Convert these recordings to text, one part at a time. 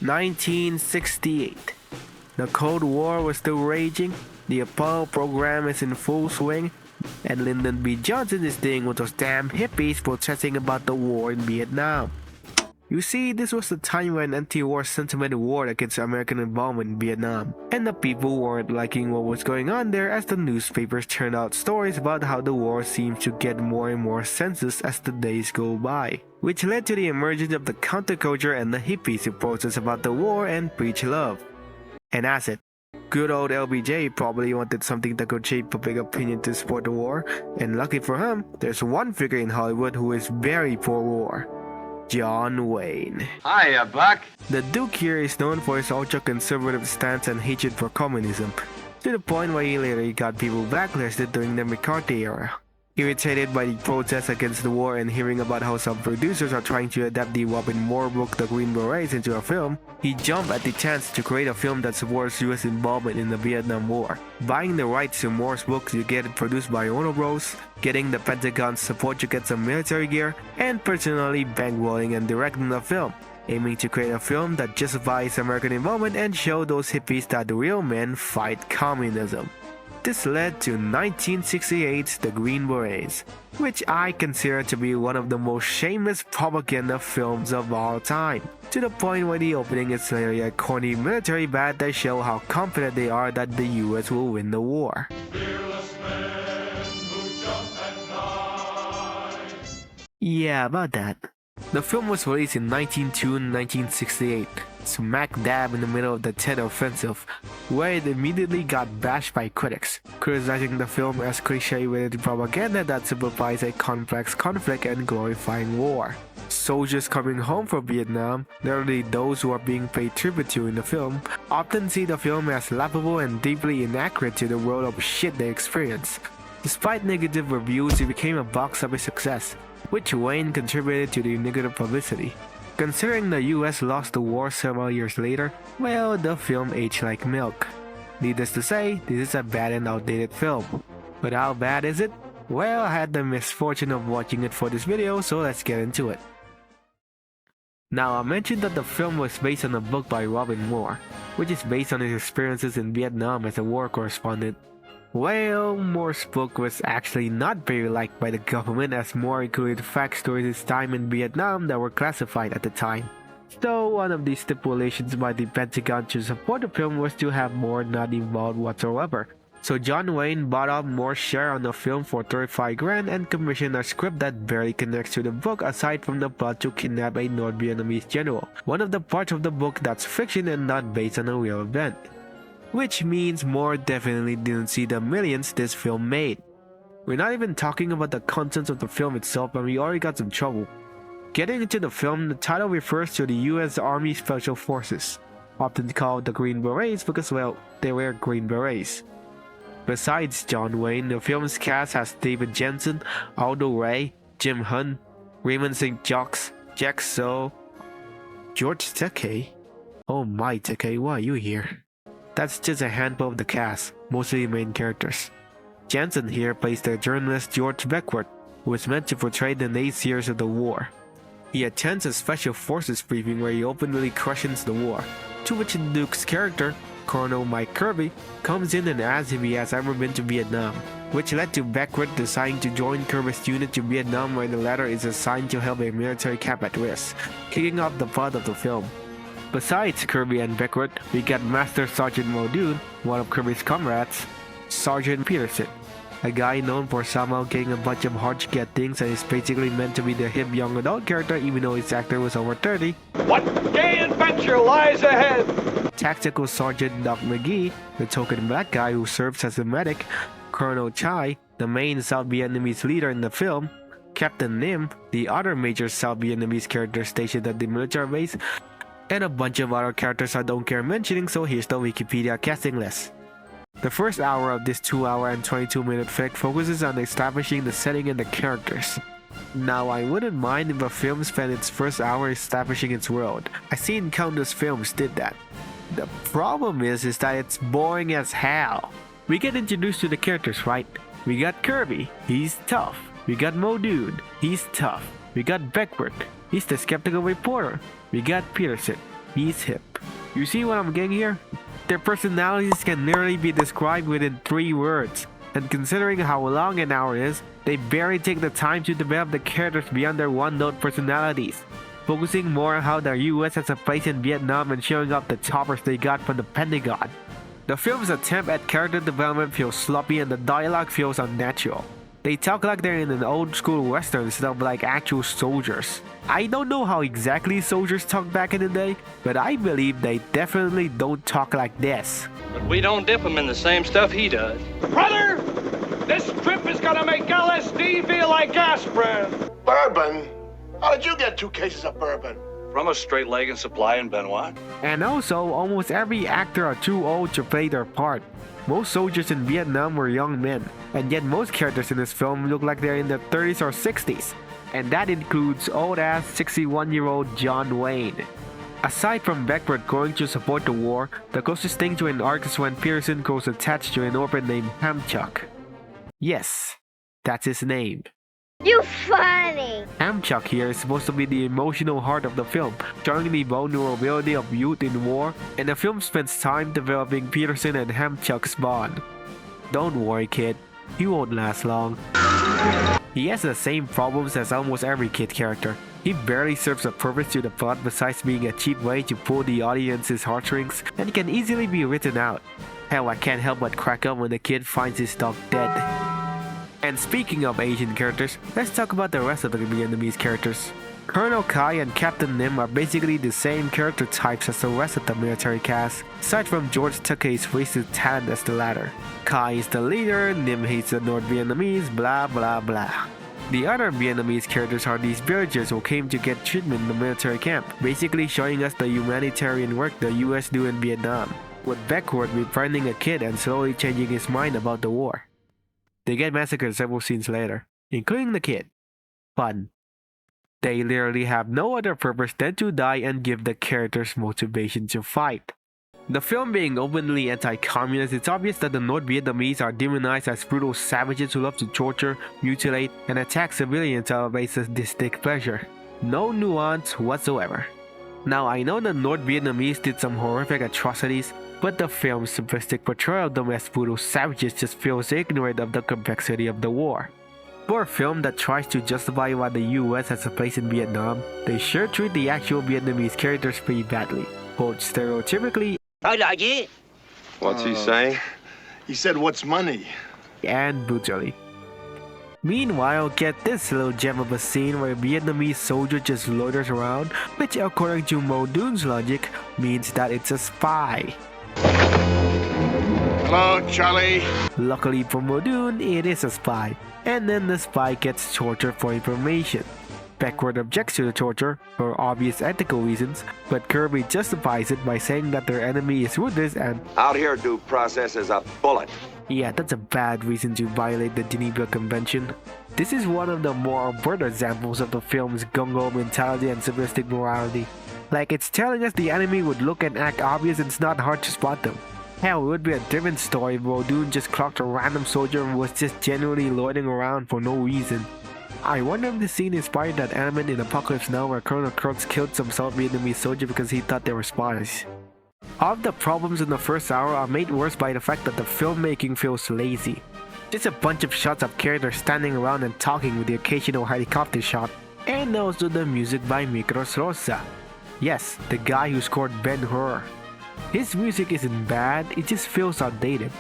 1968. The Cold War was still raging, the Apollo program is in full swing, and Lyndon B. Johnson is dealing with those damn hippies protesting about the war in Vietnam. You see, this was the time when anti-war sentiment warred against American involvement in Vietnam, and the people weren't liking what was going on there as the newspapers churned out stories about how the war seems to get more and more senseless as the days go by, which led to the emergence of the counterculture and the hippies who protest about the war and preach love. And as it, good old LBJ probably wanted something that could shape public opinion to support the war, and lucky for him, there's one figure in Hollywood who is very pro-war. John Wayne. Hiya, Buck. The Duke here is known for his ultra-conservative stance and hatred for communism, to the point where he later got people blacklisted during the McCarthy era. Irritated by the protests against the war and hearing about how some producers are trying to adapt the Robin Moore book The Green Berets into a film, he jumped at the chance to create a film that supports US involvement in the Vietnam War. Buying the rights to Moore's books to get it produced by Warner Bros., getting the Pentagon's support to get some military gear, and personally bankrolling and directing the film, aiming to create a film that justifies American involvement and show those hippies that the real men fight communism. This led to 1968's The Green Berets, which I consider to be one of the most shameless propaganda films of all time, to the point where the opening is literally a corny military band that show how confident they are that the US will win the war. Yeah, about that. The film was released in 1968, smack dab in the middle of the Tet Offensive, where it immediately got bashed by critics, criticizing the film as cliché-related propaganda that simplifies a complex conflict and glorifying war. Soldiers coming home from Vietnam, literally those who are being paid tribute to in the film, often see the film as laughable and deeply inaccurate to the world of shit they experience. Despite negative reviews, it became a box office success, which Wayne contributed to the negative publicity. Considering the US lost the war several years later, well, the film aged like milk. Needless to say, this is a bad and outdated film. But how bad is it? Well, I had the misfortune of watching it for this video, so let's get into it. Now, I mentioned that the film was based on a book by Robin Moore, which is based on his experiences in Vietnam as a war correspondent. Well, Moore's book was actually not very liked by the government as Moore included facts during his time in Vietnam that were classified at the time. So one of the stipulations by the Pentagon to support the film was to have Moore not involved whatsoever. So John Wayne bought up Moore's share on the film for $35 grand and commissioned a script that barely connects to the book aside from the plot to kidnap a North Vietnamese general, one of the parts of the book that's fiction and not based on a real event. Which means Moore definitely didn't see the millions this film made. We're not even talking about the contents of the film itself and we already got some trouble. Getting into the film, the title refers to the US Army Special Forces, often called the Green Berets because, well, they wear green berets. Besides John Wayne, the film's cast has David Jensen, Aldo Ray, Jim Hunt, Raymond St. Jacques, Jack So, George Takei. Oh my, Takei, why are you here? That's just a handful of the cast, mostly main characters. Jensen here plays the journalist George Beckwourth, who is meant to portray the naysayers of the war. He attends a special forces briefing where he openly questions the war, to which Duke's character, Colonel Mike Kirby, comes in and asks if he has ever been to Vietnam, which led to Beckwourth deciding to join Kirby's unit to Vietnam where the latter is assigned to help a military camp at risk, kicking off the plot of the film. Besides Kirby and Beckwourth, we got Master Sergeant Muldoon, one of Kirby's comrades, Sergeant Peterson, a guy known for somehow getting a bunch of hard-to-get things and is basically meant to be the hip young adult character even though his actor was over 30. What gay adventure lies ahead? Tactical Sergeant Doc McGee, the token black guy who serves as a medic, Colonel Chai, the main South Vietnamese leader in the film, Captain Nim, the other major South Vietnamese character stationed at the military base, and a bunch of other characters I don't care mentioning, so here's the Wikipedia casting list. The first hour of this 2-hour and 22-minute flick focuses on establishing the setting and the characters. Now, I wouldn't mind if a film spent its first hour establishing its world. I've seen countless films did that. The problem is that it's boring as hell. We get introduced to the characters, right? We got Kirby, he's tough. We got Muldoon, he's tough. We got Beckwourth, he's the skeptical reporter. We got Peterson, He's hip. You see what I'm getting here? Their personalities can literally be described within 3 words. And considering how long an hour is, they barely take the time to develop the characters beyond their one-note personalities, focusing more on how the US has a place in Vietnam and showing off the choppers they got from the Pentagon. The film's attempt at character development feels sloppy and the dialogue feels unnatural. They talk like they're in an old-school western instead of like actual soldiers. I don't know how exactly soldiers talk back in the day, but I believe they definitely don't talk like this. But we don't dip him in the same stuff he does. Brother, this trip is gonna make LSD feel like aspirin. Bourbon? How did you get 2 cases of bourbon? From a straight leg and supply in Benoit. And also, almost every actor are too old to play their part. Most soldiers in Vietnam were young men, and yet most characters in this film look like they're in their 30s or 60s. And that includes old-ass 61-year-old John Wayne. Aside from Beckford going to support the war, the closest thing to an arc is when Pearson grows attached to an orphan named Hamchuck. Yes, that's his name. You funny! Hamchuck here is supposed to be the emotional heart of the film, showing the vulnerability of youth in war, and the film spends time developing Peterson and Hamchuck's bond. Don't worry kid, he won't last long. He has the same problems as almost every kid character. He barely serves a purpose to the plot besides being a cheap way to pull the audience's heartstrings, and he can easily be written out. Hell, I can't help but crack up when the kid finds his dog dead. And speaking of Asian characters, let's talk about the rest of the Vietnamese characters. Colonel Kai and Captain Nim are basically the same character types as the rest of the military cast, aside from George Takei's wasted talent as the latter. Kai is the leader, Nim hates the North Vietnamese, blah blah blah. The other Vietnamese characters are these villagers who came to get treatment in the military camp, basically showing us the humanitarian work the US do in Vietnam, with Beckford befriending a kid and slowly changing his mind about the war. They get massacred several scenes later, including the kid. Fun. They literally have no other purpose than to die and give the characters motivation to fight. The film being openly anti-communist, it's obvious that the North Vietnamese are demonized as brutal savages who love to torture, mutilate, and attack civilians out of a sadistic pleasure. No nuance whatsoever. Now I know the North Vietnamese did some horrific atrocities, but the film's simplistic portrayal of them as brutal savages just feels ignorant of the complexity of the war. For a film that tries to justify why the US has a place in Vietnam, they sure treat the actual Vietnamese characters pretty badly, both stereotypically What's he saying? He said, what's money? and brutally. Meanwhile, get this little gem of a scene where a Vietnamese soldier just loiters around, which according to Mo Doon's logic, means that it's a spy. Hello, Charlie. Luckily for Mo Doon, it is a spy, and then the spy gets tortured for information. Beckford objects to the torture for obvious ethical reasons, but Kirby justifies it by saying that their enemy is ruthless and Out here, due process is a bullet. yeah, that's a bad reason to violate the Geneva Convention. This is one of the more overt examples of the film's gung-ho mentality and simplistic morality. Like, it's telling us the enemy would look and act obvious and it's not hard to spot them. Hell, it would be a different story if Muldoon just clocked a random soldier and was just genuinely loitering around for no reason. I wonder if this scene inspired that element in Apocalypse Now where Colonel Kurtz killed some South Vietnamese soldier because he thought they were spies. All of the problems in the first hour are made worse by the fact that the filmmaking feels lazy. Just a bunch of shots of characters standing around and talking with the occasional helicopter shot, and also the music by Mikros Rosa. Yes, the guy who scored Ben-Hur. His music isn't bad, it just feels outdated.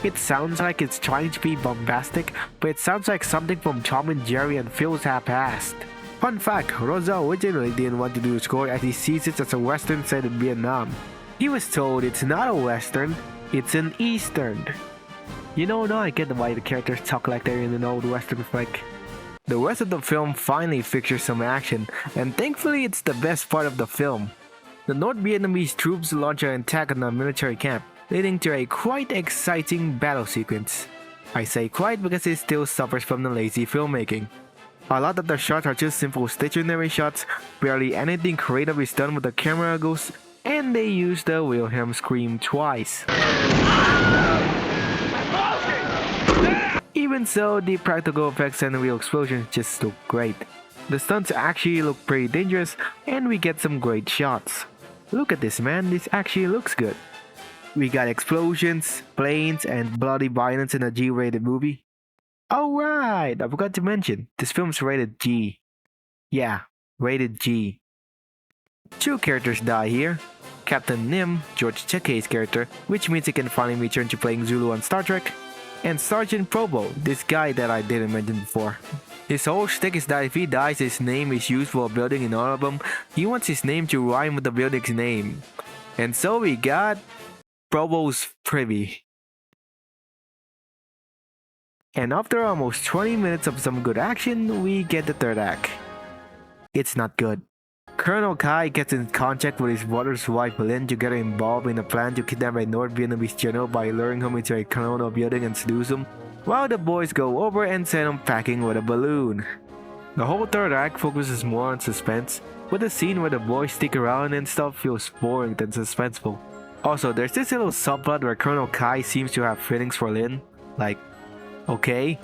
It sounds like it's trying to be bombastic, but it sounds like something from Tom and Jerry and feels half-assed. Fun fact, Rosa originally didn't want to do a score as he sees it as a western set in Vietnam. He was told it's not a western, it's an eastern. You know, now I get why the characters talk like they're in an old western flick. The rest of the film finally features some action, and thankfully it's the best part of the film. The North Vietnamese troops launch an attack on a military camp, leading to a quite exciting battle sequence. I say quite because it still suffers from the lazy filmmaking. A lot of the shots are just simple stationary shots, barely anything creative is done with the camera angles, and they use the Wilhelm scream twice. Even Even so, the practical effects and real explosions just look great. The stunts actually look pretty dangerous, and we get some great shots. Look at this, man, this actually looks good. We got explosions, planes, and bloody violence in a G-rated movie. Alright, I forgot to mention, this film's rated G. Yeah, rated G. 2 characters die here. Captain Nim, George Takei's character, which means he can finally return to playing Zulu on Star Trek. And Sergeant Probo, this guy that I didn't mention before. His whole shtick is that if he dies, his name is used for a building in all of them. He wants his name to rhyme with the building's name. And so we got Probo's Privy. And after almost 20 minutes of some good action, we get the third act. It's not good. Colonel Kai gets in contact with his brother's wife Lynn to get involved in a plan to kidnap a North Vietnamese general by luring him into a colonial building and seduce him, while the boys go over and send him packing with a balloon. The whole third act focuses more on suspense, with the scene where the boys stick around and stuff feels boring than suspenseful. Also, there's this little subplot where Colonel Kai seems to have feelings for Lynn, like, okay?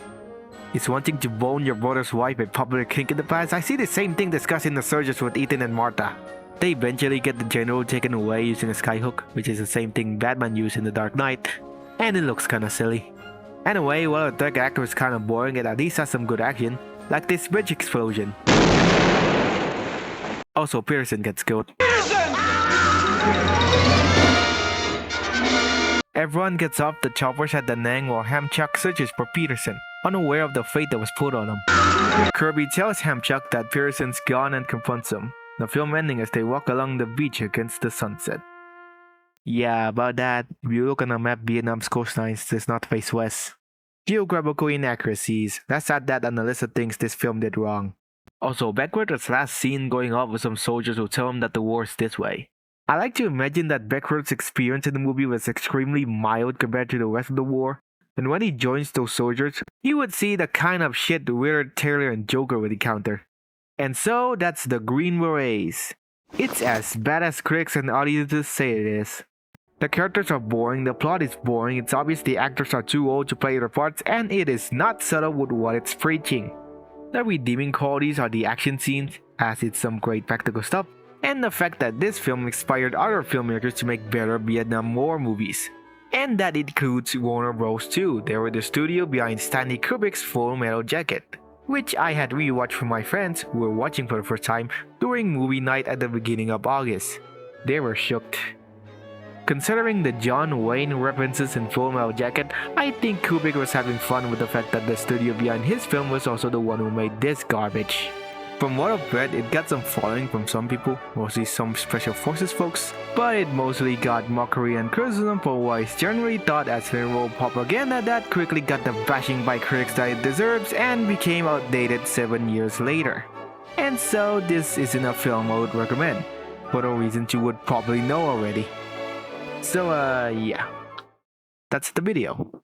Is wanting to bone your brother's wife a popular kink in the past? I see the same thing discussed in the Surges with Ethan and Martha. They eventually get the general taken away using a skyhook, which is the same thing Batman used in The Dark Knight, and it looks kinda silly. Anyway, while the third act was kinda boring, it at least has some good action, like this bridge explosion. Also, Pearson gets killed. Everyone gets off the choppers at Da Nang while Hamchuk searches for Peterson, unaware of the fate that was put on him. Kirby tells Hamchuk that Peterson's gone and confronts him, the film ending as they walk along the beach against the sunset. Yeah, about that, if you look on a map, Vietnam's coastline does not face west. Geographical inaccuracies, let's add that on the list of things this film did wrong. Also, Beckworth's last scene going off with some soldiers who tell him that the war's this way. I like to imagine that Beckworth's experience in the movie was extremely mild compared to the rest of the war, and when he joins those soldiers, he would see the kind of shit Willard Taylor and Joker would encounter. And so, that's the Green Berets. It's as bad as critics and audiences say it is. The characters are boring, the plot is boring, it's obvious the actors are too old to play their parts, and it is not subtle with what it's preaching. The redeeming qualities are the action scenes, as it's some great practical stuff, and the fact that this film inspired other filmmakers to make better Vietnam War movies. And that includes Warner Bros. too. They were the studio behind Stanley Kubrick's Full Metal Jacket, which I had rewatched for my friends who were watching for the first time during movie night at the beginning of August. They were shocked. Considering the John Wayne references in Full Metal Jacket, I think Kubrick was having fun with the fact that the studio behind his film was also the one who made this garbage. From what I've read, it got some following from some people, mostly some special forces folks, but it mostly got mockery and criticism for what is generally thought as literal propaganda that quickly got the bashing by critics that it deserves and became outdated 7 years later. And so this isn't a film I would recommend, for the reasons you would probably know already. So yeah, that's the video.